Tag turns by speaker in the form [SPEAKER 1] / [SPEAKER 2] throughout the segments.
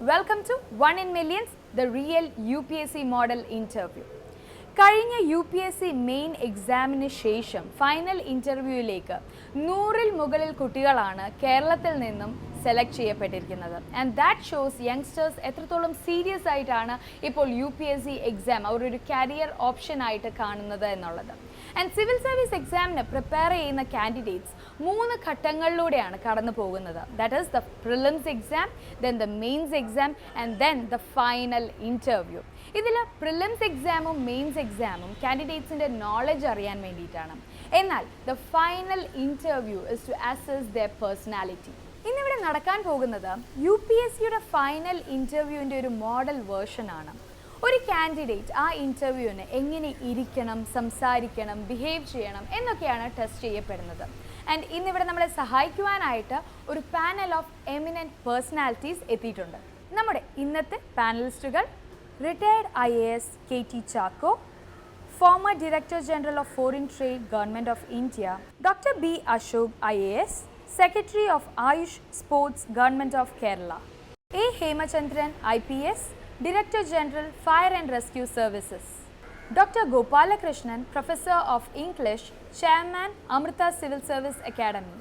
[SPEAKER 1] Welcome to 1 in Millions, the real UPSC model interview. കഴിഞ്ഞ UPSC main എക്സാമിന് ശേഷം final ഇൻ്റർവ്യൂവിലേക്ക് 100-ൽ മുകളിൽ കുട്ടികളാണ് കേരളത്തിൽ നിന്നും സെലക്ട് ചെയ്യപ്പെട്ടിരിക്കുന്നത്. ആൻഡ് ദാറ്റ് ഷോസ് യങ്സ്റ്റേഴ്സ് എത്രത്തോളം സീരിയസ് ആയിട്ടാണ് ഇപ്പോൾ UPSC എക്സാം അവരൊരു കരിയർ ഓപ്ഷൻ ആയിട്ട് കാണുന്നത് എന്നുള്ളത്. ആൻഡ് സിവിൽ സർവീസ് എക്സാമിന് പ്രിപ്പയർ ചെയ്യുന്ന കാൻഡിഡേറ്റ്സ് 3 ഘട്ടങ്ങളിലൂടെയാണ് കടന്നു പോകുന്നത്. That is the prelims exam, then the mains exam and then the final interview. ഇതിൽ പ്രിലിംസ് എക്സാമും മെയിൻസ് എക്സാമും കാൻഡിഡേറ്റ്സിൻ്റെ നോളജ് അറിയാൻ വേണ്ടിയിട്ടാണ്. എന്നാൽ the final interview is to assess their personality. ഇന്നിവിടെ നടക്കാൻ പോകുന്നത് UPSCയുടെ ഫൈനൽ ഇൻ്റർവ്യൂവിൻ്റെ ഒരു മോഡൽ വേർഷനാണ്. ഒരു കാൻഡിഡേറ്റ് ആ ഇൻ്റർവ്യൂവിന് എങ്ങനെ ഇരിക്കണം, സംസാരിക്കണം, ബിഹേവ് ചെയ്യണം എന്നൊക്കെയാണ് ടെസ്റ്റ് ചെയ്യപ്പെടുന്നത്. ആൻഡ് ഇന്നിവിടെ നമ്മളെ സഹായിക്കുവാനായിട്ട് ഒരു പാനൽ ഓഫ് എമിനൻറ്റ് പേഴ്സണാലിറ്റീസ് എത്തിയിട്ടുണ്ട്. നമ്മുടെ ഇന്നത്തെ പാനലിസ്റ്റുകൾ retired IAS KT Chacko, former Director General of Foreign Trade, Government of India, Dr. B. Ashok IAS, Secretary of Ayush Sports, Government of Kerala, A. Hemachandran IPS, Director General, Fire and Rescue Services, Dr. Gopalakrishnan, Professor of English, Chairman, Amrita Civil Service Academy.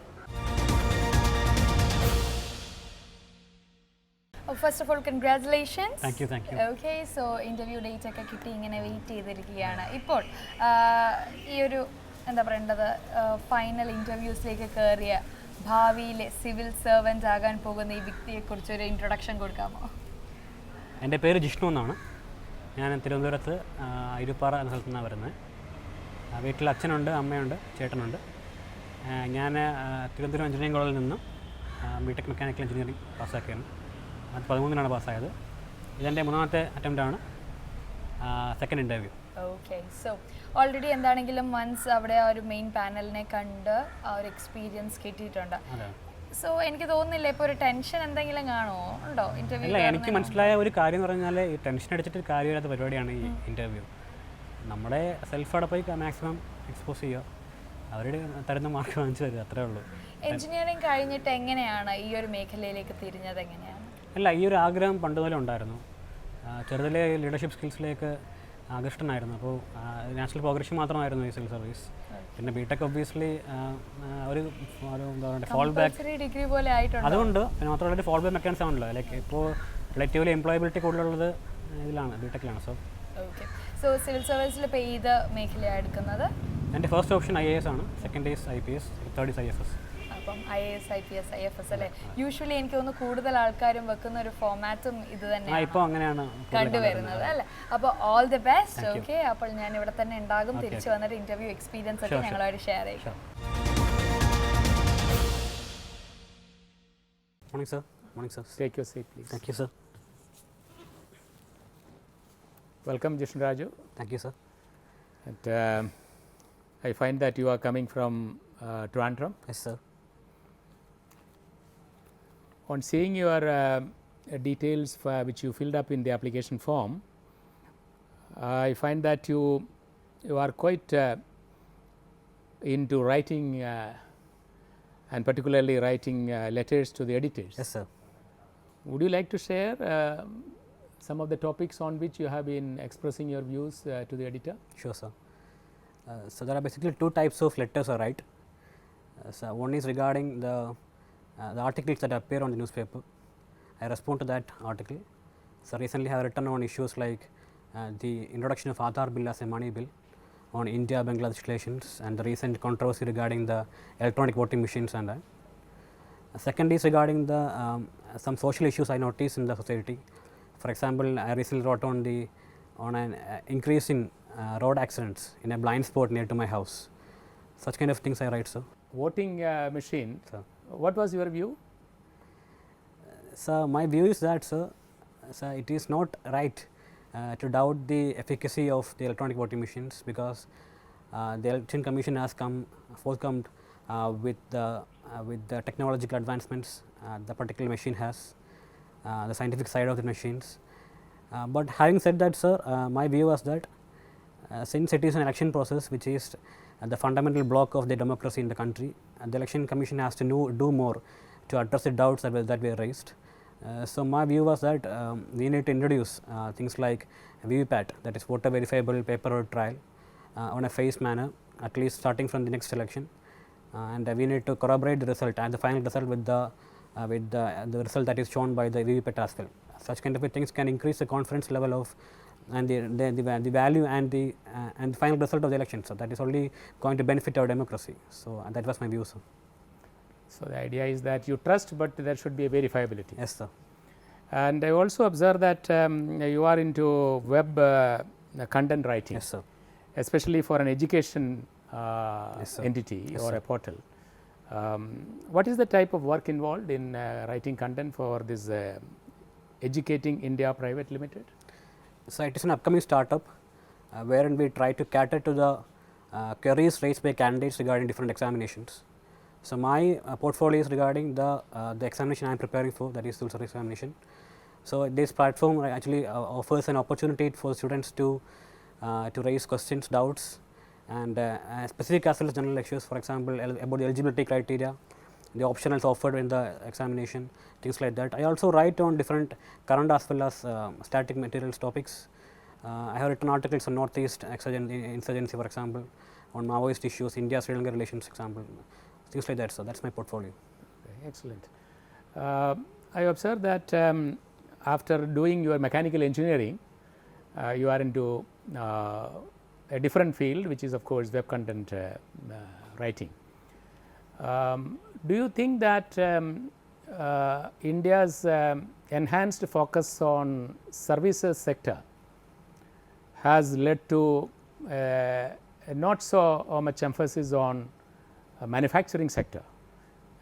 [SPEAKER 1] First of all, congratulations.
[SPEAKER 2] Thank you, thank you.
[SPEAKER 1] Okay, so interview date ഒക്കെ കിട്ടി ഇങ്ങനെ wait ചെയ്തിരിക്കുകയാണ്. ഇപ്പോൾ ഈ ഒരു എന്താ പറയേണ്ടത് final ഇൻ്റർവ്യൂസിലേക്ക് കയറിയ ഭാവിയിലെ സിവിൽ സർവൻ്റ് ആകാൻ പോകുന്ന ഈ വ്യക്തിയെക്കുറിച്ചൊരു ഇൻട്രൊഡക്ഷൻ കൊടുക്കാമോ?
[SPEAKER 2] എൻ്റെ പേര് ജിഷ്ണു എന്നാണ്. ഞാൻ തിരുവനന്തപുരത്ത് ഇരുപ്പാറ എന്ന സ്ഥലത്തു നിന്നാണ് വരുന്നത്. വീട്ടിൽ അച്ഛനുണ്ട്, അമ്മയുണ്ട്, ചേട്ടനുണ്ട്. ഞാൻ തിരുവനന്തപുരം എഞ്ചിനീയറിംഗ് കോളേജിൽ നിന്നും ബിടെക് മെക്കാനിക്കൽ എഞ്ചിനീയറിംഗ് പാസ്സാക്കിയാണ്. അത് 13-നാണ് പാസ്സായത്. ഇതെൻ്റെ 3ാമത്തെ അറ്റംപ്റ്റാണ്, second interview.
[SPEAKER 1] Okay, so already എന്താണെങ്കിലും വൺസ് അവിടെ ആ ഒരു മെയിൻ പാനലിനെ കണ്ട് ആ ഒരു എക്സ്പീരിയൻസ് കിട്ടിയിട്ടുണ്ട്. സോ എനിക്ക് തോന്നുന്നില്ല ഇപ്പോൾ ഒരു ടെൻഷൻ എന്തെങ്കിലും കാണുമോ? ഉണ്ടോ ഇൻ്റർവ്യൂ?
[SPEAKER 2] അല്ല, എനിക്ക് മനസ്സിലായ ഒരു കാര്യം എന്ന് പറഞ്ഞാൽ ഈ ടെൻഷൻ അടിച്ചിട്ട് കാര്യമില്ലാത്ത പരിപാടിയാണ് ഈ ഇൻ്റർവ്യൂ. നമ്മുടെ സെൽഫ് അവിടെ പോയി മാക്സിമം എക്സ്പോസ് ചെയ്യുക, അവരുടെ തരുന്ന മാർക്ക് വാങ്ങിച്ചു തരിക, അത്രേ ഉള്ളൂ.
[SPEAKER 1] എഞ്ചിനീയറിംഗ് കഴിഞ്ഞിട്ട് എങ്ങനെയാണ് ഈ ഒരു മേഖലയിലേക്ക് തിരിഞ്ഞത്? എങ്ങനെയാണ്?
[SPEAKER 2] അല്ല, ഈ ഒരു ആഗ്രഹം പണ്ട് മുതലേ ഉണ്ടായിരുന്നു. ചെറുതിലെ ലീഡർഷിപ്പ് സ്കിൽസിലേക്ക് ആകൃഷ്ടനായിരുന്നു. അപ്പോൾ നാഷണൽ പ്രോഗ്രഷൻ മാത്രമായിരുന്നു ഈ സിവിൽ സർവീസ്. പിന്നെ ബിടെക് ഒബ്വിയസ്ലി ഒരു എന്താ പറയുക ഫോൾ ബാക്ക്
[SPEAKER 1] ഡിഗ്രി പോലെ ആയിട്ടുണ്ട്.
[SPEAKER 2] അതുകൊണ്ട് പിന്നെ മാത്രമല്ല ഒരു ഫോൾ ബാക്ക് മെക്കാനിസം ആണല്ലോ. ലൈക്ക് ഇപ്പോൾ റിലേറ്റീവ്ലി എംപ്ലോയബിലിറ്റി കൂടുതലുള്ളത് ഇതിലാണ്, ബിടെക്കിലാണ്.
[SPEAKER 1] ഓക്കെ, സോ സിവിൽ സർവീസിൽ ഇപ്പോൾ ഏത് മേഖലയാണ് എടുക്കുന്നത്?
[SPEAKER 2] എൻ്റെ ഫസ്റ്റ് ഓപ്ഷൻ IAS ആണ്, second is IPS, third is IFS.
[SPEAKER 1] അപ്പം IAS IPS IFS അല്ലേ യൂഷ്വലി എനിക്ക് തോന്നുന്നു കൂടുതൽ ആൾക്കാരും വെക്കുന്ന ഒരു ഫോമാറ്റും ഇത് തന്നെയാണ് കണ്ടുവരുന്നത് അല്ലേ? അപ്പോൾ ഓൾ ദി ബെസ്റ്റ്. ഓക്കെ, അപ്പോൾ ഞാൻ ഇവിടെ തന്നെ ഉണ്ടാകും. തിരിച്ചു വന്നിട്ട് ഇന്റർവ്യൂ എക്സ്പീരിയൻസ് ഒക്കെ ഞങ്ങളോട് ഷെയർ ചെയ്യും.
[SPEAKER 2] Morning sir. Morning sir.
[SPEAKER 3] Take your seat, please.
[SPEAKER 2] Thank you sir.
[SPEAKER 3] Welcome, Jishnu Raju.
[SPEAKER 2] Thank you sir.
[SPEAKER 3] And, I find that you are coming from Trivandrum.
[SPEAKER 2] Yes sir.
[SPEAKER 3] On seeing your details which you filled up in the application form, I find that you are quite into writing and particularly writing letters to the editors.
[SPEAKER 2] Yes sir.
[SPEAKER 3] Would you like to share some of the topics on which you have been expressing your views to the editor?
[SPEAKER 2] Sure sir. So there are basically 2 types of letters I write. So one is regarding the articles that appear on the newspaper. I respond to that article. So recently I have written on issues like the introduction of Aadhaar bill as a money bill, on India-Bangladesh relations, and the recent controversy regarding the electronic voting machines and that. Second is regarding the some social issues I notice in the society. For example, I recently wrote on an increase in road accidents in a blind spot near to my house. Such kind of things I write, sir.
[SPEAKER 3] Voting machine,
[SPEAKER 2] Sir.
[SPEAKER 3] What was your view?
[SPEAKER 2] Sir, my view is that, sir, it is not right to doubt the efficacy of the electronic voting machines, because the Election Commission has forthcome with the technological advancements the particular machine has, the scientific side of the machines. But having said that, sir, my view was that since it is an election process which is the fundamental block of the democracy in the country, the Election Commission has to do more to address the doubts that were raised. So my view was that we need to introduce things like VVPAT, that is voter verifiable paper road trial, on a phased manner, at least starting from the next election, and we need to corroborate the result and the final result with the result that is shown by the VVPAT as well. Such kind of things can increase the confidence level of and the value and the final result of the election. So that is only going to benefit our democracy. So that was my view, sir.
[SPEAKER 3] So the idea is that you trust, but there should be a verifiability.
[SPEAKER 2] Yes, sir.
[SPEAKER 3] And I also observe that you are into web content writing.
[SPEAKER 2] Yes, sir.
[SPEAKER 3] Especially for an education
[SPEAKER 2] Yes,
[SPEAKER 3] entity
[SPEAKER 2] yes,
[SPEAKER 3] or
[SPEAKER 2] sir.
[SPEAKER 3] a portal. What is the type of work involved in writing content for this Educating India Private Limited?
[SPEAKER 2] So it is an upcoming startup wherein we try to cater to the queries raised by candidates regarding different examinations. So my portfolio is regarding the examination I am preparing for, that is civil service examination. So this platform actually offers an opportunity for students to raise questions, doubts, and specific as well as general issues. For example, about the eligibility criteria, the optionals offered in the examination, things like that. I also write on different current as well as static materials topics. I have written articles on Northeast insurgency, for example, on Maoist issues, India-Sri Lanka relations, example, things like that. So that's my portfolio.
[SPEAKER 3] Okay, excellent. I observed that after doing your mechanical engineering, you are into a different field, which is of course web content writing. Do you think that India's enhanced focus on services sector has led to not so much emphasis on manufacturing sector,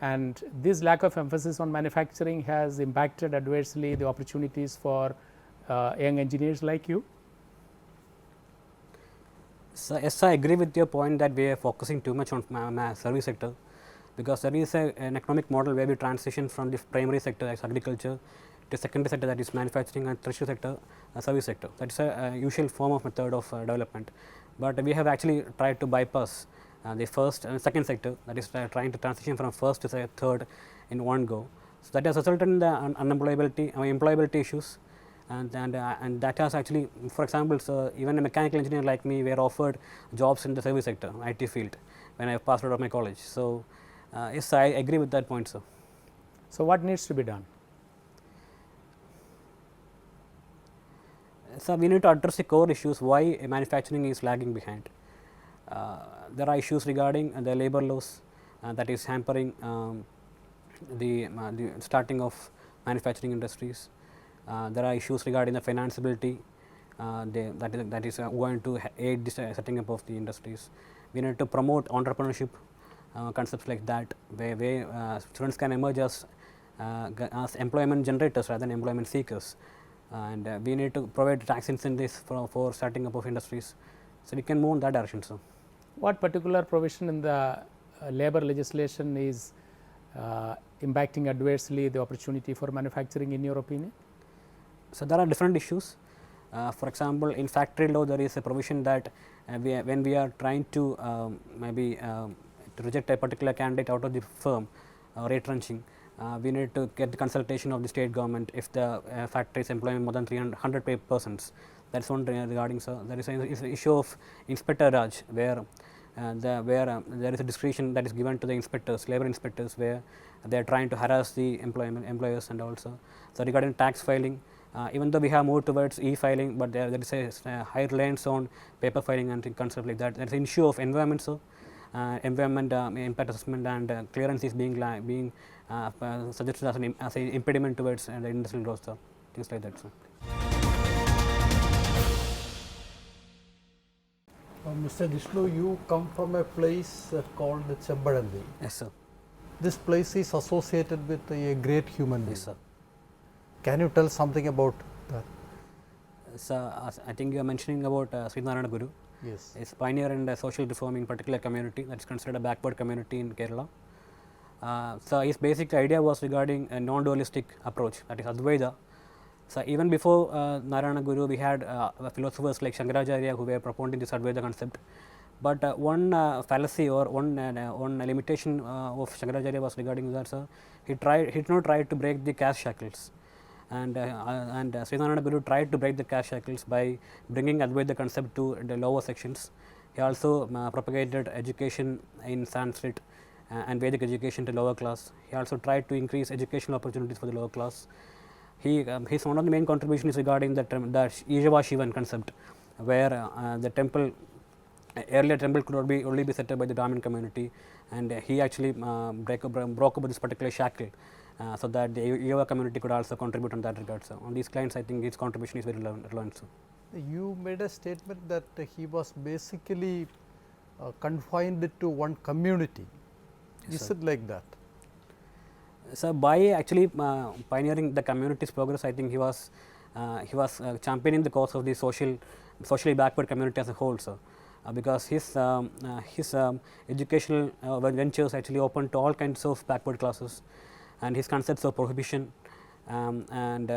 [SPEAKER 3] and this lack of emphasis on manufacturing has impacted adversely the opportunities for young engineers like you?
[SPEAKER 2] So yes, I agree with your point that we are focusing too much on service sector, because there is an economic model where we transition from the primary sector as agriculture to secondary sector, that is manufacturing, and tertiary sector service sector. That is a usual form of method of development, but we have actually tried to bypass the first and second sector, that is trying to transition from first to say third in one go. So that has resulted in the employability issues, and that has actually, for example, so even a mechanical engineer like me were offered jobs in the service sector, IT field, when I passed out of my college. So yes, I agree with that point, sir.
[SPEAKER 3] So what needs to be done?
[SPEAKER 2] So we need to address the core issues why manufacturing is lagging behind. There are issues regarding the labor laws that is hampering the starting of manufacturing industries. There are issues regarding the financeability that is going to aid the setting up of the industries. We need to promote entrepreneurship concepts like that, where students can emerge as employment generators rather than employment seekers, and we need to provide tax incentives for starting up of industries. So we can move in that direction, sir.
[SPEAKER 3] What particular provision in the labor legislation is impacting adversely the opportunity for manufacturing, in your opinion?
[SPEAKER 2] So there are different issues. For example, in factory law, there is a provision that when we are trying to to reject a particular candidate out of the firm or retrenching, we need to get the consultation of the state government if the factory is employing more than 300 persons. That is one regarding, sir. There is an issue of inspector raj, where there is a discretion that is given to the inspectors, labor inspectors, where they are trying to harass the employers, and also. So regarding tax filing, even though we have moved towards e-filing, but there is a high reliance on paper filing and concept like that. There is an issue of environment, so environment impact assessment and clearance is being suggested as an impediment towards the industrial growth, so things like that, sir.
[SPEAKER 4] Mr. Vishnu, you come from a place called Chembadandi.
[SPEAKER 2] Yes, sir.
[SPEAKER 4] This place is associated with a great human being.
[SPEAKER 2] Yes, sir.
[SPEAKER 4] Can you tell something about that?
[SPEAKER 2] So I think you are mentioning about Sri Narayana Guru.
[SPEAKER 4] Yes.
[SPEAKER 2] He is a pioneer in social reform in particular community that is considered a backward community in Kerala. So his basic idea was regarding a non-dualistic approach, that is Advaita. So even before Narayana Guru, we had philosophers like Shankaracharya who were propounding this Advaita concept. But one fallacy or one limitation of Shankaracharya was regarding that, sir. He did not try to break the caste shackles. and Srinarayana Guru tried to break the caste shackles by bringing Advaita concept to the lower sections. He also propagated education in Sanskrit and Vedic education to lower class. He also tried to increase educational opportunities for the lower class. His one of the main contributions regarding the Ijava Shivan concept, where the temple earlier temple could only be set up by the Brahmin community, and he actually broke up this particular shackle, so that the Ijava community could also contribute on that regard. So on these clients, I think his contribution is very relevant. So.
[SPEAKER 4] You made a statement that he was basically confined to one community.
[SPEAKER 2] Yes,
[SPEAKER 4] is
[SPEAKER 2] sir.
[SPEAKER 4] it like that?
[SPEAKER 2] So by actually pioneering the community's progress, I think he was championing the cause of the socially backward community as a whole. So because his educational ventures actually opened to all kinds of backward classes, and his concepts of prohibition and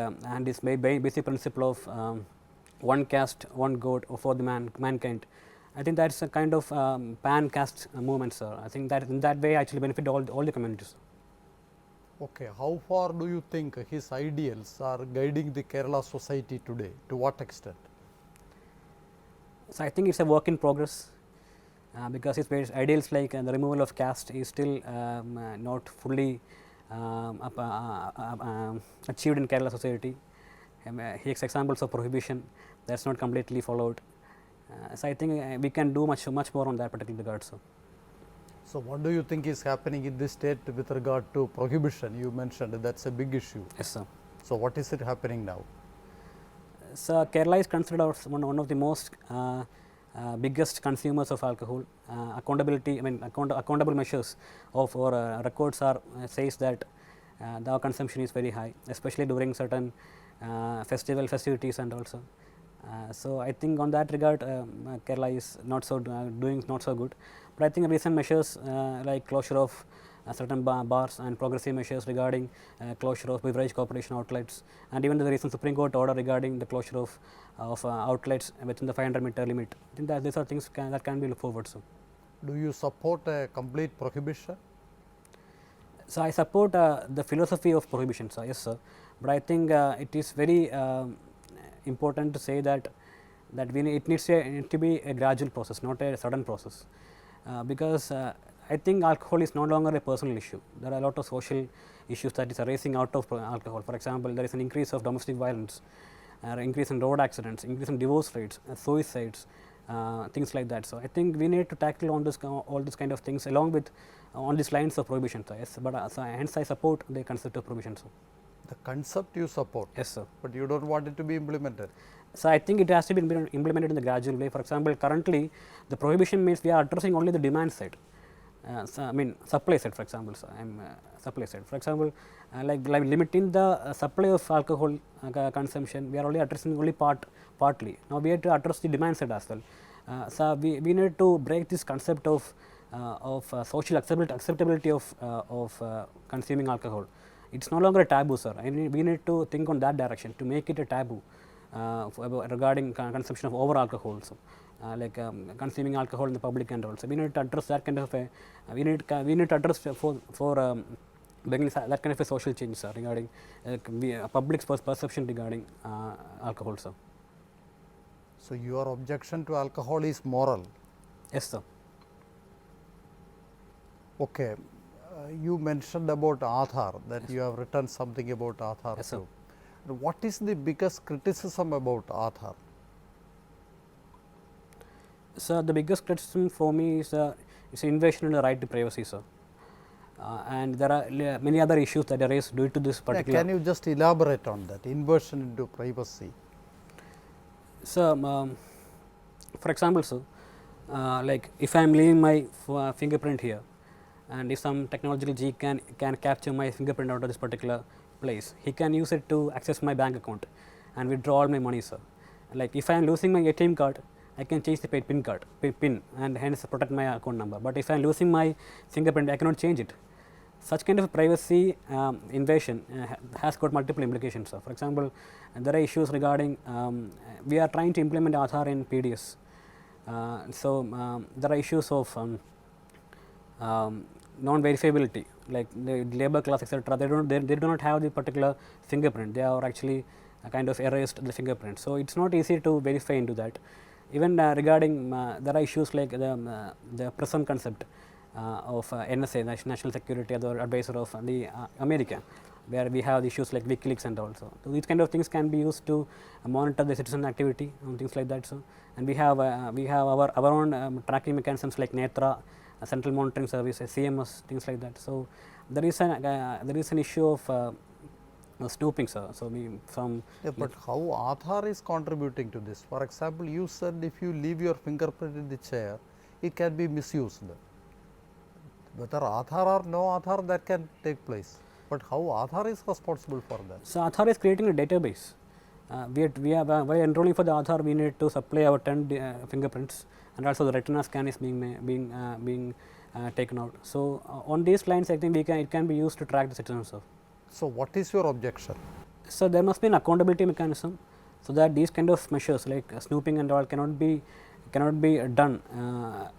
[SPEAKER 2] his basic principle of one caste, one god for the mankind. I think that's a kind of pan caste movement, sir. I think that in that way actually benefit all the communities.
[SPEAKER 4] Okay, how far do you think his ideals are guiding the Kerala society today? To what extent?
[SPEAKER 2] So I think it's a work in progress, because his ideals like the removal of caste is still not fully achieved in Kerala society. He has examples of prohibition that's not completely followed. So I think we can do much more on that particular regard.
[SPEAKER 4] So what do you think is happening in this state with regard to prohibition? You mentioned that's a big issue.
[SPEAKER 2] Yes, sir.
[SPEAKER 4] So what is it happening now?
[SPEAKER 2] So Kerala is considered as one of the most biggest consumers of alcohol. Accountable measures of our records are says that the consumption is very high, especially during certain festivities and also. So I think on that regard, Kerala is doing not so good. But I think recent measures like closure of certain bars and progressive measures regarding closure of beverage corporation outlets, and even the recent Supreme Court order regarding the closure of outlets within the 500-meter limit. I think that these are things that can be looked forward to.
[SPEAKER 4] Do you support a complete prohibition?
[SPEAKER 2] So I support the philosophy of prohibition, sir. Yes, sir. But I think it is very important to say that it needs to be a gradual process, not a sudden process, because I think alcohol is no longer a personal issue. There are a lot of social issues that is arising out of alcohol. For example, there is an increase of domestic violence, increase in road accidents, increase in divorce rates, suicides, things like that. So I think we need to tackle all this kind of things along with on these lines of prohibition. So yes, but so hence I support the concept of prohibition. So.
[SPEAKER 4] The concept you support?
[SPEAKER 2] Yes, sir.
[SPEAKER 4] But you don't want it to be implemented?
[SPEAKER 2] So I think it has to be implemented in the gradual way. For example, currently the prohibition means we are addressing only the demand side. So I mean supply side, for example. So supply side. For example, like limiting the supply of alcohol consumption, we are only addressing only partly. Now we have to address the demand side as well. So we need to break this concept of social acceptability of consuming alcohol. It's no longer a taboo, sir. We need to think on that direction to make it a taboo regarding consumption of over alcohol. So, like consuming alcohol in the public and also we need to address that kind of a we need to address for bringing that kind of a social change, sir, regarding public's perception regarding alcohol, sir.
[SPEAKER 4] So your objection to alcohol is moral?
[SPEAKER 2] Yes, sir.
[SPEAKER 4] Okay. You mentioned about Aadhaar, that yes, you have written something about Aadhaar.
[SPEAKER 2] Yes, sir.
[SPEAKER 4] What is the biggest criticism about Aadhaar?
[SPEAKER 2] So the biggest criticism for me is it's an invasion in the right to privacy, sir. And there are many other issues that arise due to this particular.
[SPEAKER 4] Can you just elaborate on that, inversion into privacy?
[SPEAKER 2] So, for example, sir, like if I am leaving my fingerprint here, and if some technological G can capture my fingerprint out of this particular place, he can use it to access my bank account and withdraw all my money, sir. Like if I am losing my ATM card, I can change the PIN and hence protect my account number. But if I am losing my fingerprint, I cannot change it. Such kind of privacy invasion has got multiple implications, sir. For example, there are issues regarding we are trying to implement Aadhaar in PDS. So there are issues of non-verifiability, like the labor class, etc. They do not have the particular fingerprint. They are actually kind of erased the fingerprint. So it's not easy to verify into that. Even regarding there are issues like the PRISM concept of NSA, National Security Advisor of the America, where we have issues like WikiLeaks and also. So these kind of things can be used to monitor the citizen activity and things like that. So, and we have our own tracking mechanisms like Netra, Central Monitoring Service, CMS, things like that. So there is an issue of snooping, sir. So we from
[SPEAKER 4] But how Aadhaar is contributing to this? For example, you said if you leave your fingerprint in the chair, it can be misused. Whether Aadhaar or no Aadhaar, that can take place. But how Aadhaar is responsible for that?
[SPEAKER 2] So Aadhaar is creating a database. While enrolling for the Aadhaar, we need to supply our 10 fingerprints, and also the retina scan is being taken out. So on these lines, I think it can be used to track the citizens of.
[SPEAKER 4] So what is your objection?
[SPEAKER 2] So there must be an accountability mechanism, so that these kind of measures like snooping and all cannot be done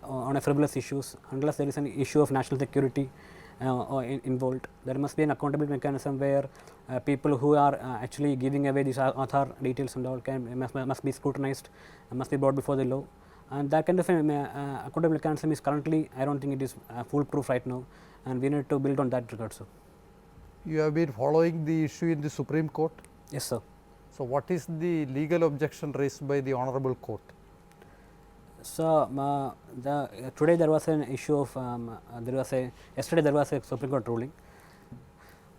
[SPEAKER 2] on a frivolous issues unless there is an issue of national security involved. There must be an accountability mechanism where people who are actually giving away these Aadhaar details and all must be scrutinized and must be brought before the law. And that kind of accountability mechanism is currently, I don't think it is foolproof right now, and we need to build on that regard. So
[SPEAKER 4] You have been following the issue in the Supreme Court.
[SPEAKER 2] yes, sir.
[SPEAKER 4] So what is the legal objection raised by the Honorable Court?
[SPEAKER 2] So today there was an issue of yesterday there was a Supreme Court ruling.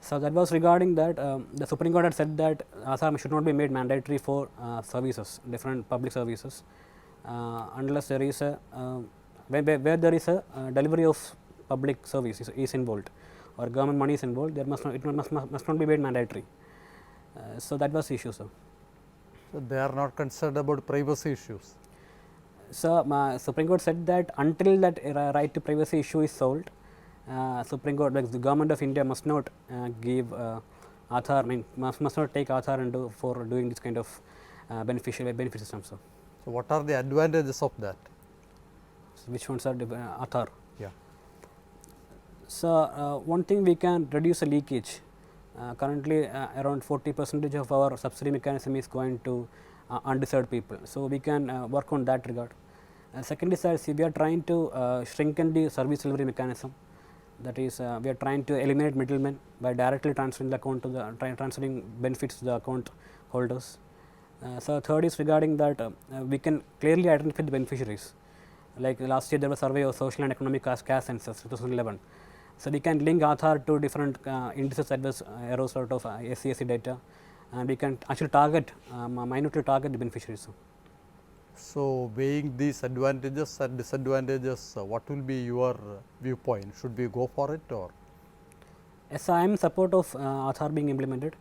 [SPEAKER 2] So that was regarding that the Supreme Court had said that Aadhaar should not be made mandatory for services, different public services, unless there is a where there is a delivery of public service is involved or government money is involved. There must not be made mandatory. So that was the issue, sir.
[SPEAKER 4] So they are not concerned about privacy issues.
[SPEAKER 2] So Supreme Court said that until that right to privacy issue is solved, Supreme Court, like the government of India, must not give Aadhaar, must not take Aadhaar for doing this kind of benefit system. So
[SPEAKER 4] what are the advantages of that?
[SPEAKER 2] which ones are Aadhaar?
[SPEAKER 4] Yeah.
[SPEAKER 2] So one thing, we can reduce the leakage. Currently around 40% of our subsidy mechanism is going to undeserved people. So we can work on that regard. Second is that we are trying to shrinken the service delivery mechanism. That is, we are trying to eliminate middlemen by directly transferring the account to the transferring benefits to the account holders. So third is regarding that we can clearly identify the beneficiaries. Like last year there was a survey of social and economic caste census 2011. So we can link Aadhaar to different indices that was arose out of SCSC data, and we can actually target minutely target the beneficiaries.
[SPEAKER 4] So weighing these advantages and disadvantages, what will be your viewpoint? Should we go for it or?
[SPEAKER 2] Yes, I am in support of Aadhaar being implemented,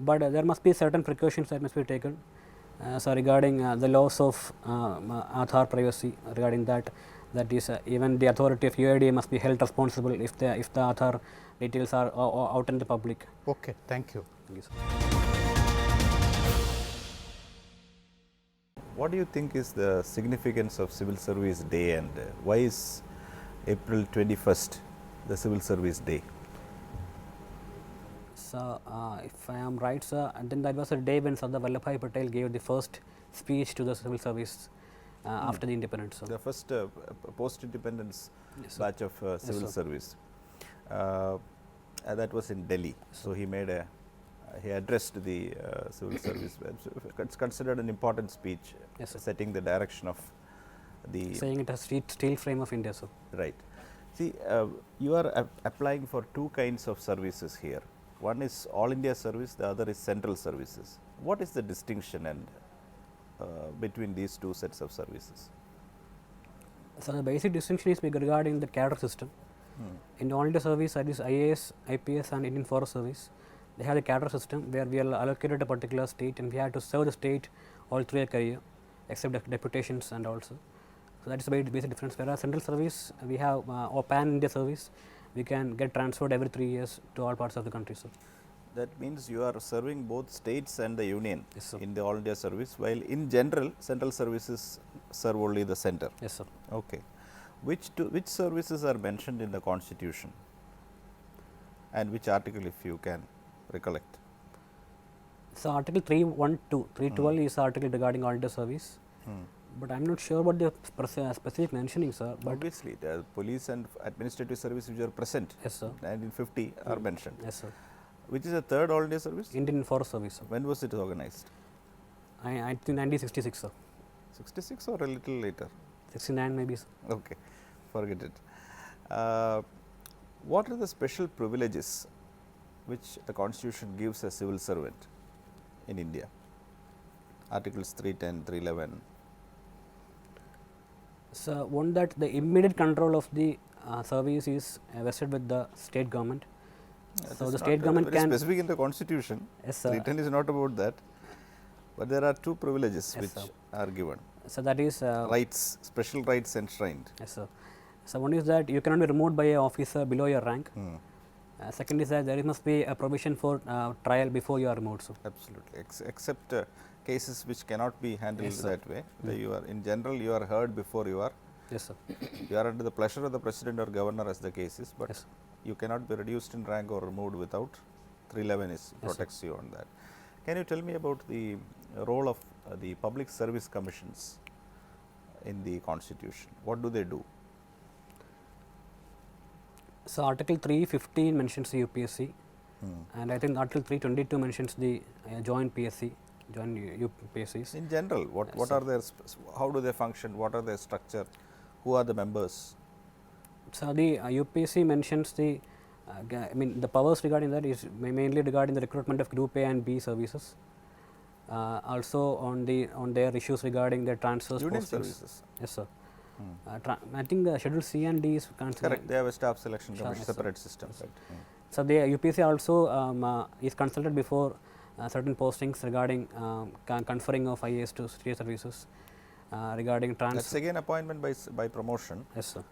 [SPEAKER 2] but there must be certain precautions that must be taken. So regarding the loss of Aadhaar privacy, regarding that is even the authority of UID must be held responsible if the Aadhaar details are out in the public.
[SPEAKER 4] Okay, thank you.
[SPEAKER 2] Thank you, sir.
[SPEAKER 5] What do you think is the significance of Civil Service Day, and why is April 21st the Civil Service Day?
[SPEAKER 2] So if I am right, sir, and then that was a day when Sardar Vallabhbhai Patel gave the first speech to the civil service after the independence. So
[SPEAKER 5] The first post-independence
[SPEAKER 2] yes,
[SPEAKER 5] batch of civil
[SPEAKER 2] sir.
[SPEAKER 5] service. That was in Delhi. So he addressed the civil service. It's considered an important speech,
[SPEAKER 2] Yes, sir.
[SPEAKER 5] setting the direction of the
[SPEAKER 2] saying it has steel frame of India. So
[SPEAKER 5] right. See, you are applying for two kinds of services here. One is all India service, the other is central services. What is the distinction and between these two sets of services?
[SPEAKER 2] So the basic distinction is regarding the cadre system. In the all India service, that is IAS, IPS and Indian Forest Service, they have the cadre system where we are allocated a particular state and we have to serve the state all through a career, except deputations and also. So that is the basic difference. Whereas central service, we have or pan India service, we can get transferred every 3 years to all parts of the country. So
[SPEAKER 5] That means you are serving both states and the union
[SPEAKER 2] yes, sir.
[SPEAKER 5] in the all India service, while in general central services serve only the center.
[SPEAKER 2] Yes, sir.
[SPEAKER 5] Okay. which services are mentioned in the constitution and which article, if you can recollect?
[SPEAKER 2] So, article 312, 312 is article regarding all India service, but I am not sure about the specific mentioning, sir. But
[SPEAKER 5] obviously, the police and administrative service which are present,
[SPEAKER 2] yes, sir.
[SPEAKER 5] 1950 are mentioned.
[SPEAKER 2] Yes, sir.
[SPEAKER 5] Which is the third all India service?
[SPEAKER 2] Indian Forest Service, sir.
[SPEAKER 5] When was it organized?
[SPEAKER 2] I think 1966, sir.
[SPEAKER 5] 66 or a little later?
[SPEAKER 2] 69 maybe, sir.
[SPEAKER 5] Okay, forget it. What are the special privileges which the constitution gives a civil servant in India? Articles 310, 311.
[SPEAKER 2] So, one that the immediate control of the service is vested with the state government. So, the state government
[SPEAKER 5] very
[SPEAKER 2] can
[SPEAKER 5] specific in the constitution.
[SPEAKER 2] Yes, sir.
[SPEAKER 5] 310 is not about that, but there are two privileges
[SPEAKER 2] Yes,
[SPEAKER 5] which
[SPEAKER 2] sir.
[SPEAKER 5] are given.
[SPEAKER 2] So, that is
[SPEAKER 5] Rights, special rights enshrined.
[SPEAKER 2] yes, sir. So, one is that you cannot be removed by an officer below your rank. Second is that there must be a provision for trial before you are removed. So,
[SPEAKER 5] Absolutely, except cases which cannot be handled
[SPEAKER 2] Yes, sir.
[SPEAKER 5] that way. You are in general you are heard before you are.
[SPEAKER 2] yes, sir.
[SPEAKER 5] You are under the pleasure of the president or governor as the case is, but
[SPEAKER 2] Yes.
[SPEAKER 5] you cannot be reduced in rank or removed without 311 is protects you on that. Can you tell me about the role of the public service commissions in the constitution? What do they do?
[SPEAKER 2] So, article 315 mentions the UPSC, and I think article 322 mentions the joint PSC, joint UPSCs.
[SPEAKER 5] In general, what are their how do they function? What are their structure? Who are the members?
[SPEAKER 2] So, the UPSC mentions the I mean the powers regarding that is mainly regarding the recruitment of group A and B services. Also on their issues regarding the transfers,
[SPEAKER 5] Union
[SPEAKER 2] postings.
[SPEAKER 5] services.
[SPEAKER 2] Yes, sir. I think the schedule C and D is
[SPEAKER 5] Correct. They have a staff selection commission,
[SPEAKER 2] yes, sir.
[SPEAKER 5] separate system. Right.
[SPEAKER 2] So, the UPSC also is consulted before certain postings regarding conferring of IAS to state services, regarding
[SPEAKER 5] That's
[SPEAKER 2] transfer.
[SPEAKER 5] again appointment by promotion.
[SPEAKER 2] Yes, sir.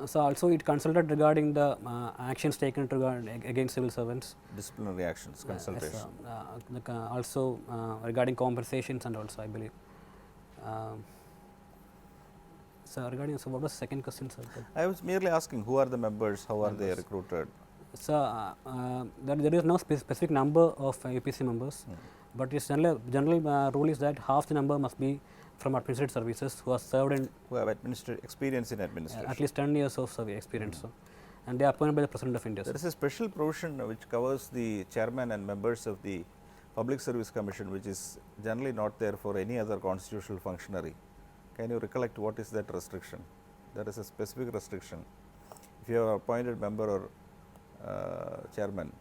[SPEAKER 2] So, also it consulted regarding the actions taken against civil servants.
[SPEAKER 5] Disciplinary actions,
[SPEAKER 2] Yes,
[SPEAKER 5] consultation.
[SPEAKER 2] also regarding compensations and also I believe. So, regarding, so what was the second question, sir?
[SPEAKER 5] I was merely asking who are the members, how are they recruited?
[SPEAKER 2] So, there is no specific number of UPSC members, but its general rule is that half the number must be from administrative services who are served in
[SPEAKER 5] Who have experience in administration.
[SPEAKER 2] at least 10 years of survey experience. So, and they are appointed by the President of India.
[SPEAKER 5] There is a special provision which covers the chairman and members of the Public Service Commission, which is generally not there for any other constitutional functionary. Can you recollect what is that restriction? There is a specific restriction. If you are appointed member or chairman,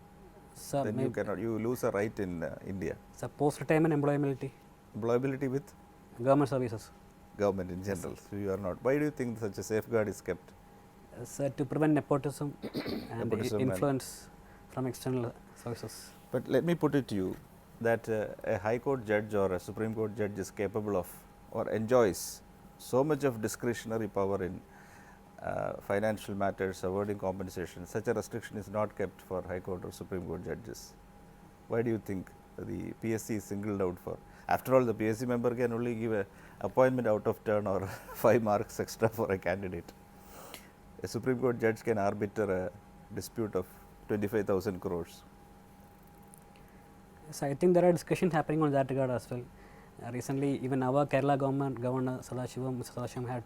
[SPEAKER 2] So,
[SPEAKER 5] then you lose a right in India.
[SPEAKER 2] so post-retirement employability,
[SPEAKER 5] Employability with
[SPEAKER 2] government services.
[SPEAKER 5] government in general. So, you are not. Why do you think such a safeguard is kept?
[SPEAKER 2] So, to prevent nepotism and
[SPEAKER 5] Nepotism and-
[SPEAKER 2] influence from external sources.
[SPEAKER 5] But let me put it to you that a High Court judge or a Supreme Court judge is capable of or enjoys so much of discretionary power in financial matters, awarding compensation. Such a restriction is not kept for High Court or Supreme Court judges. Why do you think the PSC is singled out for? After all, the PSC member can only give a appointment out of turn or 5 marks extra for a candidate. A Supreme Court judge can arbiter a dispute of 25,000 crores.
[SPEAKER 2] So, I think there are discussions happening on that regard as well. Recently, even our Kerala government governor Sadashivam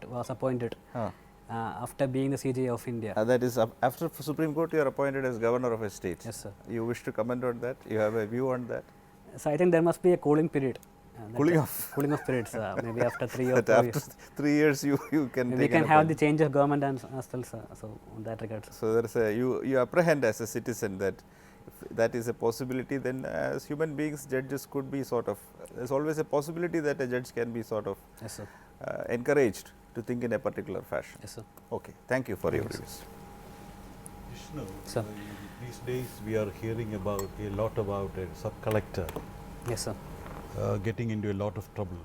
[SPEAKER 2] was appointed after being the CJ of India.
[SPEAKER 5] That is, after Supreme Court, you are appointed as governor of a state.
[SPEAKER 2] Yes, sir.
[SPEAKER 5] You wish to comment on that? You have a view on that?
[SPEAKER 2] So, I think there must be a cooling period.
[SPEAKER 5] Cooling off.
[SPEAKER 2] Cooling off periods, maybe after 3 or
[SPEAKER 5] That
[SPEAKER 2] 4
[SPEAKER 5] after
[SPEAKER 2] years.
[SPEAKER 5] 3 years, you can
[SPEAKER 2] We
[SPEAKER 5] take
[SPEAKER 2] can
[SPEAKER 5] an
[SPEAKER 2] have the
[SPEAKER 5] appointment.
[SPEAKER 2] change of government and as well, sir. So, on that regard. Sir.
[SPEAKER 5] So, there is a you apprehend as a citizen that if that is a possibility, then as human beings, judges could be sort of, there is always a possibility that a judge can be sort of
[SPEAKER 2] Yes, sir.
[SPEAKER 5] encouraged to think in a particular fashion.
[SPEAKER 2] Yes, sir.
[SPEAKER 5] Okay, thank you for your views.
[SPEAKER 6] Vishnu,
[SPEAKER 2] Sir.
[SPEAKER 6] these days we are hearing about a lot about a sub-collector
[SPEAKER 2] Yes, sir.
[SPEAKER 6] getting into a lot of trouble.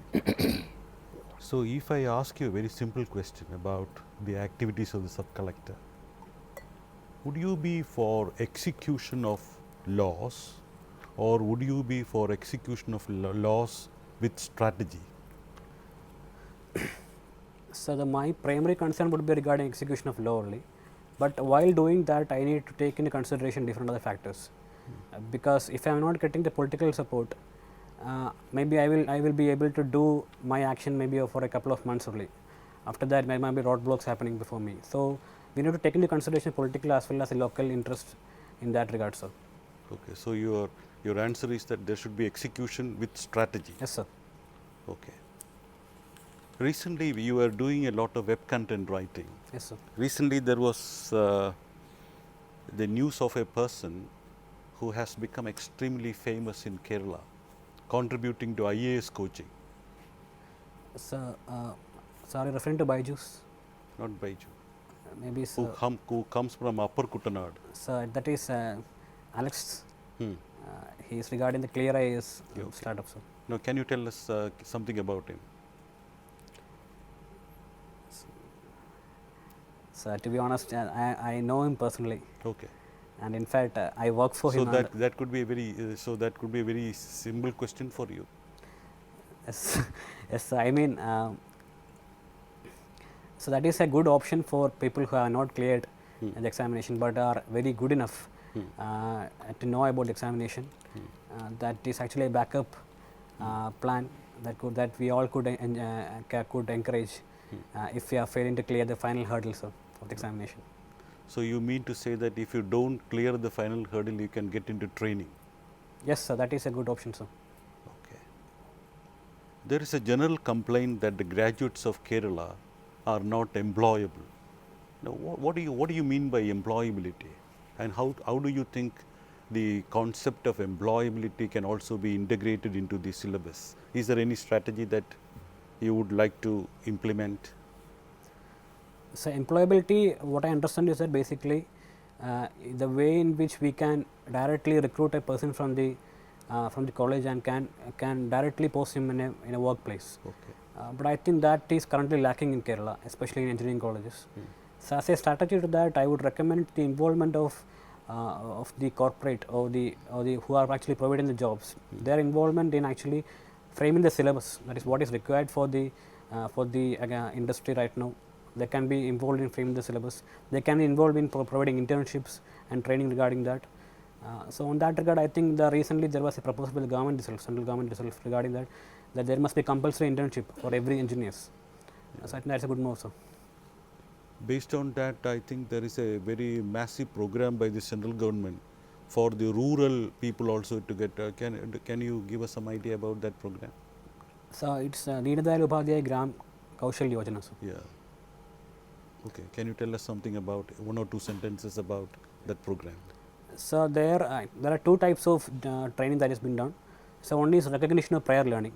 [SPEAKER 6] So, if I ask you a very simple question about the activities of the sub-collector, would you be for execution of laws or would you be for execution of laws with strategy?
[SPEAKER 2] So, my primary concern would be regarding execution of law only, but while doing that I need to take into consideration different other factors, because if I am not getting the political support, maybe I will be able to do my action maybe for a couple of months only. After that there might be roadblocks happening before me. So, we need to take into consideration political as well as a local interest in that regard, sir.
[SPEAKER 6] Okay. So, your answer is that there should be execution with strategy.
[SPEAKER 2] Yes, sir.
[SPEAKER 6] Okay. Recently you were doing a lot of web content writing.
[SPEAKER 2] Yes, sir.
[SPEAKER 6] Recently there was the news of a person who has become extremely famous in Kerala, contributing to IAS coaching.
[SPEAKER 2] So, are you referring to Byju's?
[SPEAKER 6] Not Baiju.
[SPEAKER 2] Maybe, sir.
[SPEAKER 6] Who comes from Upper Kuttanad.
[SPEAKER 2] So, that is Alex.
[SPEAKER 6] Hmm.
[SPEAKER 2] He is regarding the Clear IAS
[SPEAKER 6] Okay.
[SPEAKER 2] startup, sir.
[SPEAKER 6] Now, can you tell us something about him?
[SPEAKER 2] So, to be honest, I know him personally,
[SPEAKER 6] Okay.
[SPEAKER 2] and in fact, I work for
[SPEAKER 6] So
[SPEAKER 2] him.
[SPEAKER 6] that could be a very simple question for you.
[SPEAKER 2] Yes, yes. I mean, so that is a good option for people who have not cleared the examination, but are very good enough to know about the examination. That is actually a backup plan that we all could encourage if we are failing to clear the final hurdles of the examination.
[SPEAKER 6] So you mean to say that if you don't clear the final hurdle, you can get into training?
[SPEAKER 2] Yes, sir. That is a good option, sir.
[SPEAKER 6] Okay. There is a general complaint that the graduates of Kerala are not employable. Now, what do you mean by employability, and how do you think the concept of employability can also be integrated into the syllabus? Is there any strategy that you would like to implement?
[SPEAKER 2] So, employability, what I understand is that basically the way in which we can directly recruit a person from the college and can directly post him in a workplace.
[SPEAKER 6] Okay.
[SPEAKER 2] But I think that is currently lacking in Kerala, especially in engineering colleges. So, as a strategy to that, I would recommend the involvement of the corporate or the who are actually providing the jobs. Their involvement in actually framing the syllabus, that is what is required for the industry right now. They can be involved in framing the syllabus. They can be involved in providing internships and training regarding that. So, on that regard, I think recently there was a proposal by the government itself, central government itself, regarding that there must be compulsory internship for every engineers. So, I think that's a good move, sir.
[SPEAKER 6] Based on that, I think there is a very massive program by the central government for the rural people also to get. Can you give us some idea about that program?
[SPEAKER 2] So, it's Deendayal Upadhyay Gram Kaushal Yojana, sir.
[SPEAKER 6] Yeah. Okay. Can you tell us something about one or two sentences about that program?
[SPEAKER 2] So, there are two types of training that has been done. So, one is recognition of prior learning.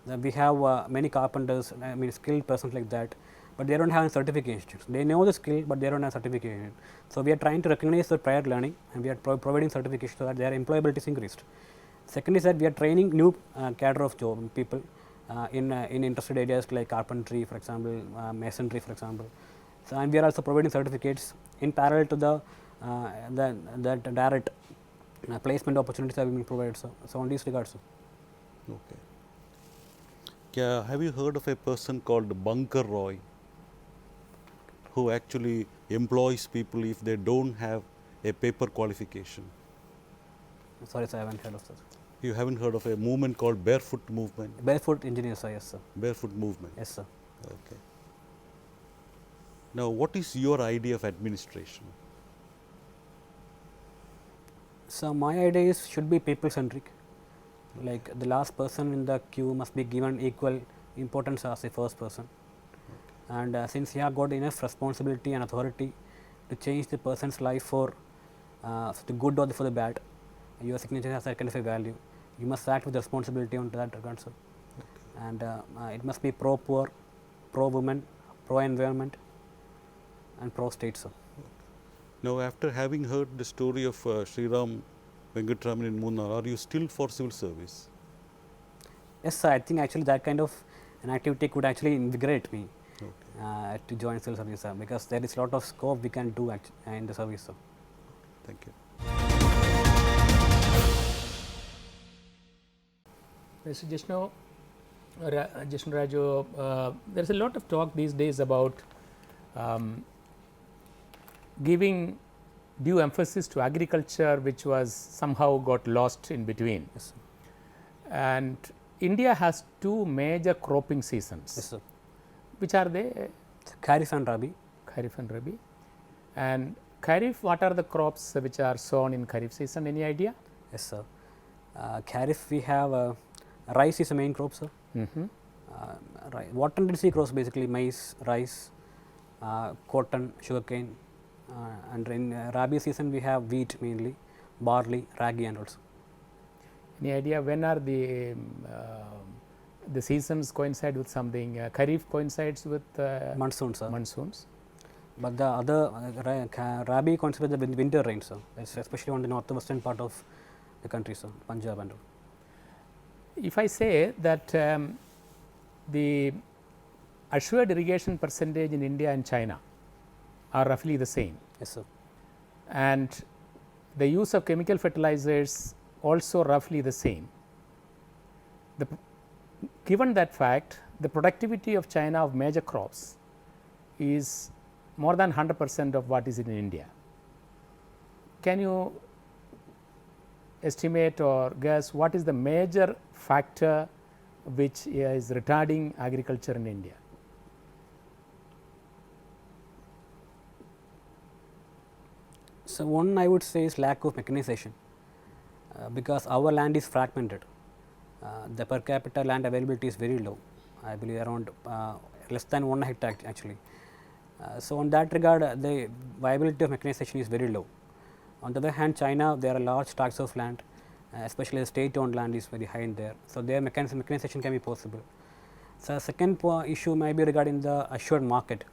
[SPEAKER 2] We have many carpenters, I mean skilled persons like that, but they don't have a certification. They know the skill, but they don't have certification. So, we are trying to recognize the prior learning, and we are providing certification so that their employability is increased. Second is that we are training new cadre of job people in interested areas like carpentry, for example, masonry, for example. So, and we are also providing certificates in parallel to the direct placement opportunities that are being provided. So, on these regards, sir.
[SPEAKER 6] Okay. Have you heard of a person called Bunker Roy, who actually employs people if they don't have a paper qualification?
[SPEAKER 2] Sorry, sir, I haven't heard of that.
[SPEAKER 6] You haven't heard of a movement called Barefoot Movement?
[SPEAKER 2] Barefoot engineers, sir. Yes, sir.
[SPEAKER 6] Barefoot Movement.
[SPEAKER 2] Yes, sir.
[SPEAKER 6] Okay. Now, what is your idea of administration?
[SPEAKER 2] So, my idea is should be people centric. Like the last person in the queue must be given equal importance as the first person. And since you have got enough responsibility and authority to change the person's life for the good or for the bad, your signature has that kind of a value. You must act with responsibility on that regard, sir. Okay. And it must be pro poor, pro women, pro environment, and pro state, sir.
[SPEAKER 6] Okay. Now, after having heard the story of Sriram Venkatraman in Munnar, are you still for civil service?
[SPEAKER 2] Yes, sir. I think actually that kind of an activity could actually invigorate me to join civil service, sir, because there is a lot of scope we can do in the service, sir.
[SPEAKER 6] Thank you.
[SPEAKER 3] Just now Jishnu Raju, there is a lot of talk these days about giving due emphasis to agriculture, which was somehow got lost in between.
[SPEAKER 2] Yes, sir.
[SPEAKER 3] And India has two major cropping seasons.
[SPEAKER 2] Yes, sir.
[SPEAKER 3] Which are they?
[SPEAKER 2] Kharif and Rabi.
[SPEAKER 3] Kharif and Rabi. And Kharif, what are the crops which are sown in Kharif season? Any idea?
[SPEAKER 2] Yes, sir. Kharif, we have rice is the main crop, sir. Water intensive crops basically maize, rice, cotton, sugarcane, and in Rabi season we have wheat mainly, barley, ragi, and also.
[SPEAKER 3] Any idea when are the seasons coincide with something? Kharif coincides with
[SPEAKER 2] Monsoons, sir.
[SPEAKER 3] monsoons.
[SPEAKER 2] But the other Rabi coincides with the winter rains, sir. Especially on the northwestern part of the country, sir, Punjab and all.
[SPEAKER 3] If I say that the assured irrigation percentage in India and China are roughly the same,
[SPEAKER 2] Yes, sir.
[SPEAKER 3] and the use of chemical fertilizers also roughly the same. Given that fact, the productivity of China of major crops is more than 100% of what is in India. Can you estimate or guess what is the major factor which is retarding agriculture in India?
[SPEAKER 2] So, one I would say is lack of mechanization, because our land is fragmented. The per capita land availability is very low, I believe around less than 1 hectare actually. So, on that regard the viability of mechanization is very low. On the other hand, China, there are large tracts of land, especially the state owned land is very high in there. So, their mechanization can be possible. So, second issue may be regarding the assured market.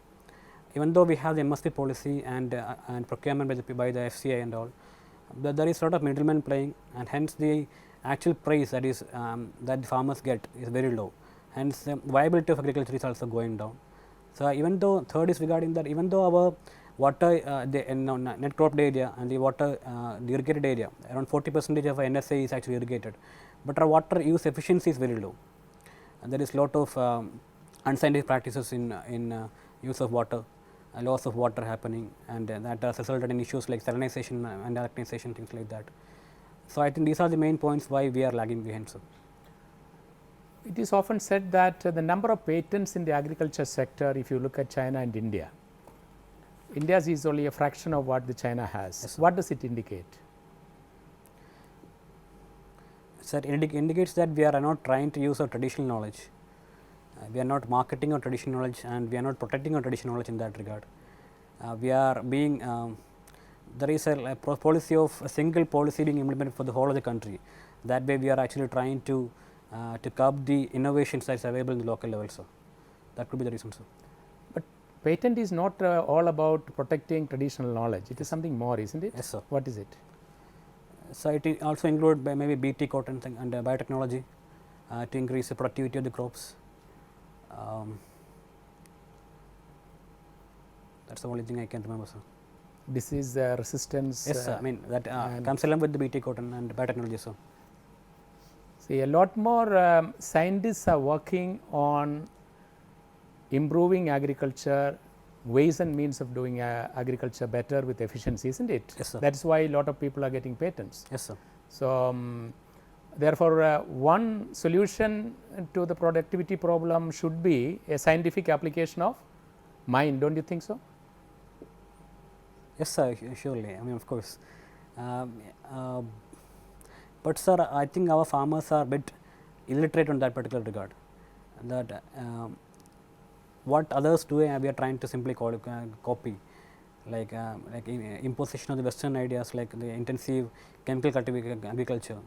[SPEAKER 2] Even though we have the MSP policy and procurement by the FCI and all, but there is a lot of middlemen playing, and hence the actual price that is that the farmers get is very low. Hence, the viability of agriculture is also going down. So, even though third is regarding that, even though our water net cropped area and the water the irrigated area around 40% of our NSA is actually irrigated, but our water use efficiency is very low, and there is lot of unscientific practices in use of water, loss of water happening, and that has resulted in issues like salinization and alkalinization, things like that. So, I think these are the main points why we are lagging behind, sir.
[SPEAKER 3] It is often said that the number of patents in the agriculture sector, if you look at China and India, India's is only a fraction of what the China has.
[SPEAKER 2] Yes,
[SPEAKER 3] what does it indicate?
[SPEAKER 2] Sir, it indicates that we are not trying to use our traditional knowledge. We are not marketing our traditional knowledge, and we are not protecting our traditional knowledge in that regard. We are being there is a policy of a single policy being implemented for the whole of the country. That way, we are actually trying to curb the innovations that is available in the local level, sir. That could be the reason, sir.
[SPEAKER 3] But patent is not all about protecting traditional knowledge. It is something more, isn't it?
[SPEAKER 2] Yes, sir.
[SPEAKER 3] What is it?
[SPEAKER 2] So, it also include maybe BT cotton and biotechnology to increase the productivity of the crops. That's the only thing I can remember, sir.
[SPEAKER 3] Disease resistance.
[SPEAKER 2] Yes, sir. I mean that comes along with the BT cotton and biotechnology, sir.
[SPEAKER 3] See, a lot more scientists are working on improving agriculture, ways and means of doing agriculture better with efficiency, isn't it?
[SPEAKER 2] Yes, sir.
[SPEAKER 3] That is why a lot of people are getting patents.
[SPEAKER 2] Yes, sir.
[SPEAKER 3] So, therefore, one solution to the productivity problem should be a scientific application of mind, don't you think so?
[SPEAKER 2] Yes, sir, surely. I mean, of course. But, sir, I think our farmers are a bit illiterate on that particular regard. That what others do, we are trying to simply copy, like imposition of the Western ideas, like the intensive chemical cultivated agriculture.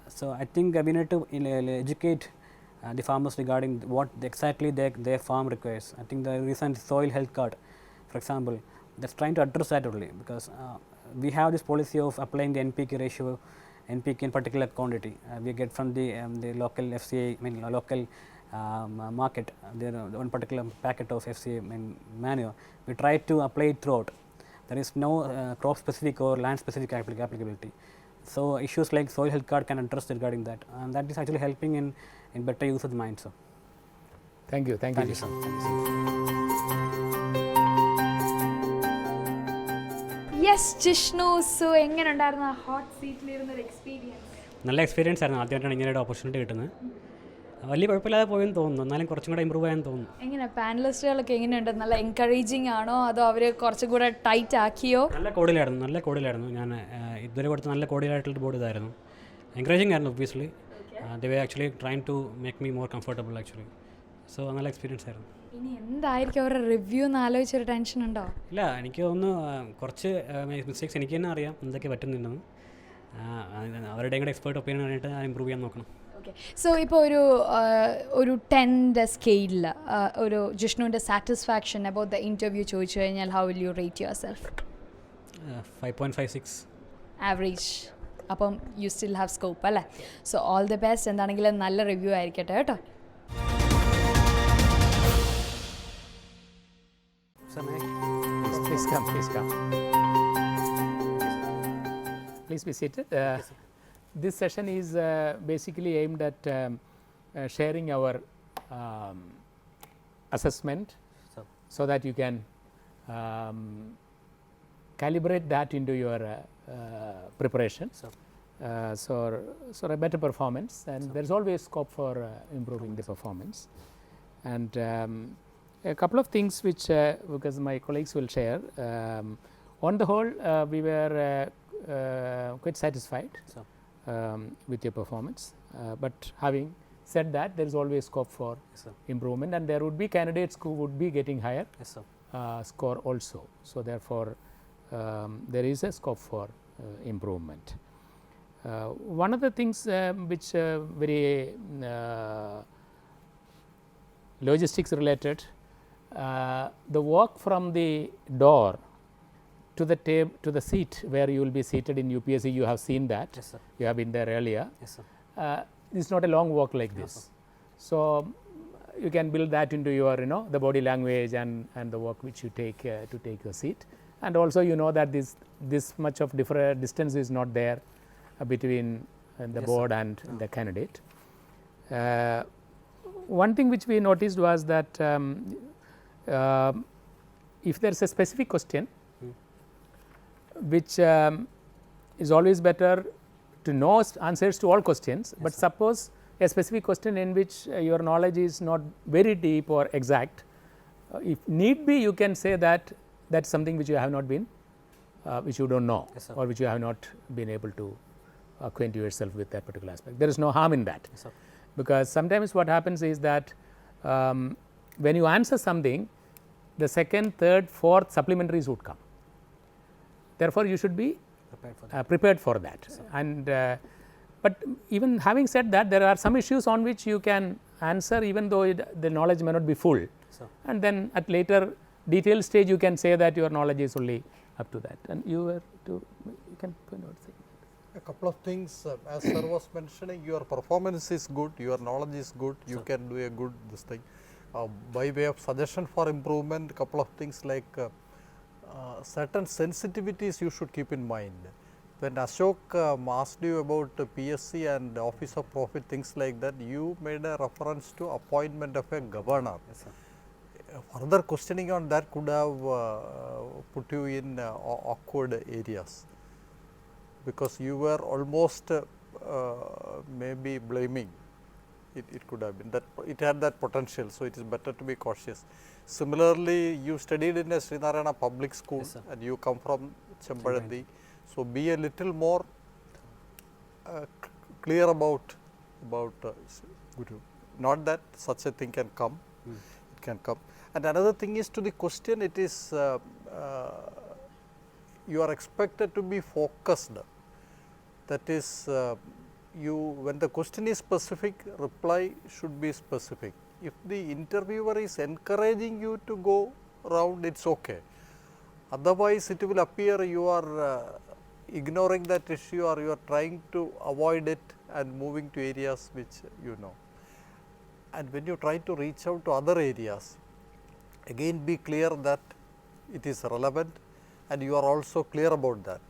[SPEAKER 2] So, I think we need to educate the farmers regarding what exactly their farm requires. I think the recent soil health card, for example, that is trying to address that only, because we have this policy of applying the NPK ratio, NPK in particular quantity. We get from the local FCA, I mean local market, there one particular packet of FCA manure. We try to apply it throughout. There is no crop specific or land specific applicability. So, issues like soil health card can address regarding that, and that is actually helping in in better use of the mind, sir.
[SPEAKER 3] Thank you. Thank you.
[SPEAKER 2] Thank you, sir. Thank you, sir.
[SPEAKER 1] Yes Jishnu, so എങ്ങനെ ഉണ്ടായിരുന്നു ആ hot സീറ്റിലിരുന്ന ഒരു experience?
[SPEAKER 2] നല്ല experience ആയിരുന്നു. ആദ്യമായിട്ടാണ് ഇങ്ങനെ ഒരു opportunity കിട്ടുന്നത്. വലിയ കുഴപ്പമില്ലാതെ പോയെന്ന് തോന്നുന്നു. എന്നാലും കുറച്ചും കൂടെ ഇമ്പ്രൂവ് ചെയ്യാൻ തോന്നുന്നു.
[SPEAKER 1] എങ്ങനെ പാനലിസ്റ്റുകളൊക്കെ എങ്ങനെയുണ്ട്? നല്ല എൻകറേജിങ് ആണോ അതോ അവർ കുറച്ചും കൂടെ ടൈറ്റ് ആക്കിയോ?
[SPEAKER 2] നല്ല കോഡിലായിരുന്നു. ഞാൻ ഇതുവരെ കൊടുത്ത നല്ല കോഡിലായിട്ടുള്ള ബോർഡ് ഇതായിരുന്നു. എൻകറേജിങ് ആയിരുന്നു obviously. They were actually trying to make me more comfortable actually. So നല്ല എക്സ്പീരിയൻസ് ആയിരുന്നു.
[SPEAKER 1] ഇനി എന്തായിരിക്കും അവരുടെ റിവ്യൂ എന്ന് ആലോചിച്ചൊരു ടെൻഷൻ ഉണ്ടോ?
[SPEAKER 2] ഇല്ല, എനിക്ക് തോന്നുന്നു കുറച്ച് മിസ്റ്റേക്സ് എനിക്ക് തന്നെ അറിയാം എന്തൊക്കെ പറ്റുന്നുണ്ടെന്ന്. അവരുടെയും കൂടെ എക്സ്പേർട്ട് ഒപ്പീനിയൻ ആയിട്ട് ഇമ്പ്രൂവ് ചെയ്യാൻ നോക്കണം.
[SPEAKER 1] ഓക്കെ, സോ ഇപ്പോൾ ഒരു 10ന്റെ സ്കെയിലിൽ ഒരു ജിഷ്ണുവിൻ്റെ സാറ്റിസ്ഫാക്ഷൻ അബൌട്ട് ദ ഇൻ്റർവ്യൂ ചോദിച്ചു കഴിഞ്ഞാൽ how will you rate your self?
[SPEAKER 2] 5.56
[SPEAKER 1] average. അപ്പം യു സ്റ്റിൽ ഹാവ് സ്കോപ്പ് അല്ലേ? So all the best. എന്താണെങ്കിലും നല്ല റിവ്യൂ ആയിരിക്കട്ടെ കേട്ടോ.
[SPEAKER 2] Sir, may I?
[SPEAKER 3] Please come. Please be seated. This session is basically aimed at sharing our assessment, so that you can calibrate that into your preparation. So a better performance, and there is always scope for improving the performance. And a couple of things which because my colleagues will share. On the whole, we were quite satisfied with your performance, but having said that, there is always scope for improvement, and there would be candidates who would be getting higher score also. So therefore, there is a scope for improvement. One of the things which very logistics related, the walk from the door to the to the seat where you will be seated in UPSC, you have seen that.
[SPEAKER 2] Yes, sir.
[SPEAKER 3] You have been there earlier.
[SPEAKER 2] Yes, sir.
[SPEAKER 3] It's not a long walk like this. So you can build that into your the body language and the walk which you take to take your seat. And also you know that this much of different distance is not there between the board and the candidate. One thing which we noticed was that if there is a specific question which is always better to know answers to all questions, but suppose a specific question in which your knowledge is not very deep or exact, if need be you can say that that's something which you have not been which you don't know, or which you have not been able to acquaint yourself with that particular aspect. There is no harm in that, because sometimes what happens is that when you answer something, the second, third, fourth supplementaries would come. Therefore, you should be prepared for that. And but even having said that, there are some issues on which you can answer even though the knowledge may not be full, and then at later detailed stage you can say that your knowledge is only up to that. And you can point out things.
[SPEAKER 4] A couple of things, as sir was mentioning, your performance is good, your knowledge is good, you can do a good this thing. By way of suggestion for improvement, couple of things like certain sensitivities you should keep in mind. When Ashok asked you about PSC and Office of Profit, things like that, you made a reference to appointment of a governor. Further questioning on that could have put you in awkward areas, because you were almost maybe blaming. It could have been that it had that potential, so it is better to be cautious. Similarly, you studied in a Srinarayana public school, and you come from Chembalandi, so be a little more clear about Guru. Not that such a thing can come, it can come. And another thing is, to the question, it is you are expected to be focused. That is, when the question is specific, reply should be specific. If the interviewer is encouraging you to go round, it's okay. Otherwise, it will appear you are ignoring that issue, or you are trying to avoid it and moving to areas which you know. And when you try to reach out to other areas, again be clear that it is relevant, and you are also clear about that.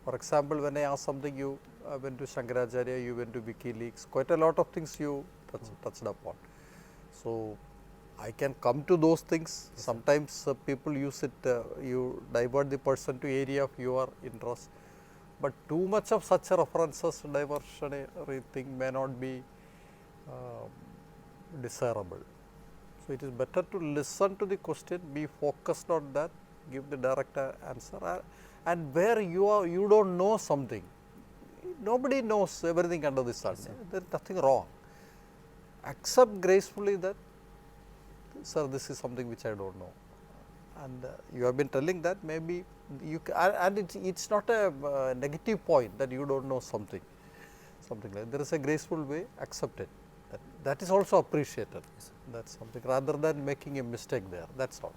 [SPEAKER 4] For example, when I ask something, you went to Shankaracharya, you went to WikiLeaks, quite a lot of things you touched upon. So, I can come to those things. Sometimes people use it, you divert the person to area of your interest, but too much of such references, diversionary thing may not be desirable. So, it is better to listen to the question, be focused on that, give the direct answer, and where you do not know something, nobody knows everything under the sun, there is nothing wrong. Accept gracefully that, sir, this is something which I do not know, and you have been telling that, maybe you and it is not a negative point that you do not know something like, there is a graceful way, accept it, that is also appreciated, that is something, rather than making a mistake there, that is all.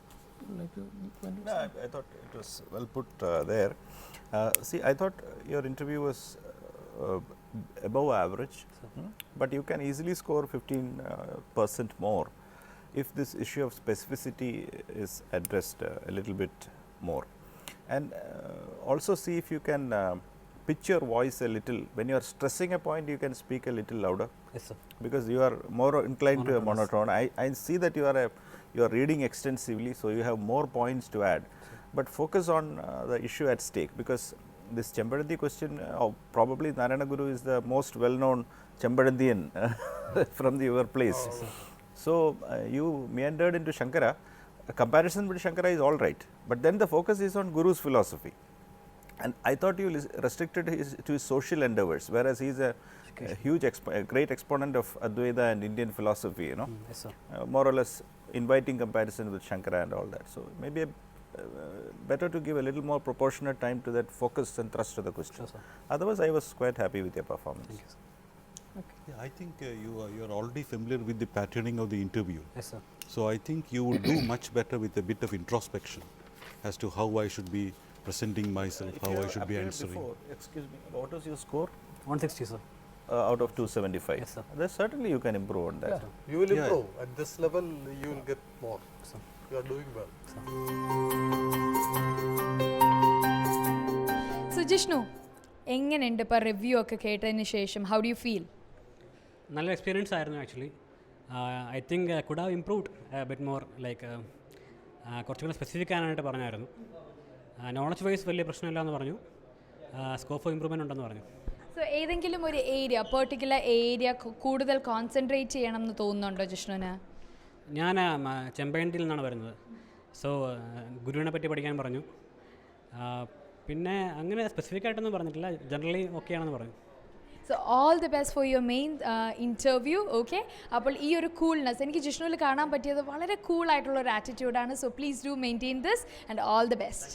[SPEAKER 5] No, I thought it was well put there. See, I thought your interview was above average, but you can easily score 15% more if this issue of specificity is addressed a little bit more. And also see if you can pitch your voice a little. When you are stressing a point, you can speak a little louder.
[SPEAKER 2] Yes, sir.
[SPEAKER 5] Because you are more inclined to a monotone. I see that you are reading extensively, so you have more points to add. But focus on the issue at stake, because this Chembadanti question, probably Narayana Guru is the most well known Chembadantian from your place. So, you meandered into Shankara. A comparison with Shankara is all right, but then the focus is on Guru's philosophy. And I thought you restricted to his social endeavors, whereas he is a huge, great exponent of Advaita and Indian philosophy, you know,
[SPEAKER 2] Yes, sir.
[SPEAKER 5] More or less inviting comparison with Shankara and all that. So, maybe better to give a little more proportionate time to that focus and thrust to the question.
[SPEAKER 2] Sure,
[SPEAKER 5] Otherwise, I was quite happy with your performance.
[SPEAKER 2] Thank you, sir.
[SPEAKER 6] Yeah, I think you are already familiar with the patterning of the interview.
[SPEAKER 2] Yes, sir.
[SPEAKER 6] So, I think you would do much better with a bit of introspection as to how I should be presenting myself, how I should be answering.
[SPEAKER 5] Excuse me, what was your score?
[SPEAKER 2] 160, sir.
[SPEAKER 5] Out of 275.
[SPEAKER 2] Yes, sir.
[SPEAKER 5] Then certainly you can improve on that.
[SPEAKER 4] Yeah, you will improve, at this level you will get more,
[SPEAKER 2] Sir.
[SPEAKER 4] you are doing well.
[SPEAKER 1] So, Jishnu, എങ്ങനെയുണ്ട് ഇപ്പോൾ review ഒക്കെ കേട്ടതിന് ശേഷം, how do you feel?
[SPEAKER 2] നല്ല experience ആയിരുന്നു actually. I think could have improved bit more, like കുറച്ചുകൂടെ specific ആനായിട്ട് പറഞ്ഞായിരുന്നു. നോളജ് വൈസ് വലിയ പ്രശ്നമില്ല എന്ന് പറഞ്ഞു, സ്കോപ്പ് ഓഫ് ഇംപ്രൂവ്മെൻറ്റ് ഉണ്ടെന്ന് പറഞ്ഞു.
[SPEAKER 1] സോ ഏതെങ്കിലും ഒരു ഏരിയ, പെർട്ടിക്കുലർ ഏരിയ കൂടുതൽ കോൺസെൻട്രേറ്റ് ചെയ്യണം എന്ന് തോന്നുന്നുണ്ടോ ജിഷ്ണുവിന്?
[SPEAKER 2] ഞാൻ ചെമ്പഴന്തിയിൽ നിന്നാണ് വരുന്നത്. സോ ഗുരുവിനെ പറ്റി പഠിക്കാൻ പറഞ്ഞു. പിന്നെ അങ്ങനെ സ്പെസിഫിക് ആയിട്ടൊന്നും പറഞ്ഞിട്ടില്ല, ജനറലി ഓക്കെ ആണെന്ന് പറഞ്ഞു.
[SPEAKER 1] So all the best for your main interview. Okay, അപ്പോൾ ഈ ഒരു കൂൾനെസ് എനിക്ക് ജിഷ്ണുവിൽ കാണാൻ പറ്റിയത് വളരെ കൂളായിട്ടുള്ള ഒരു ആറ്റിറ്റ്യൂഡാണ്. So please do maintain this and all the best.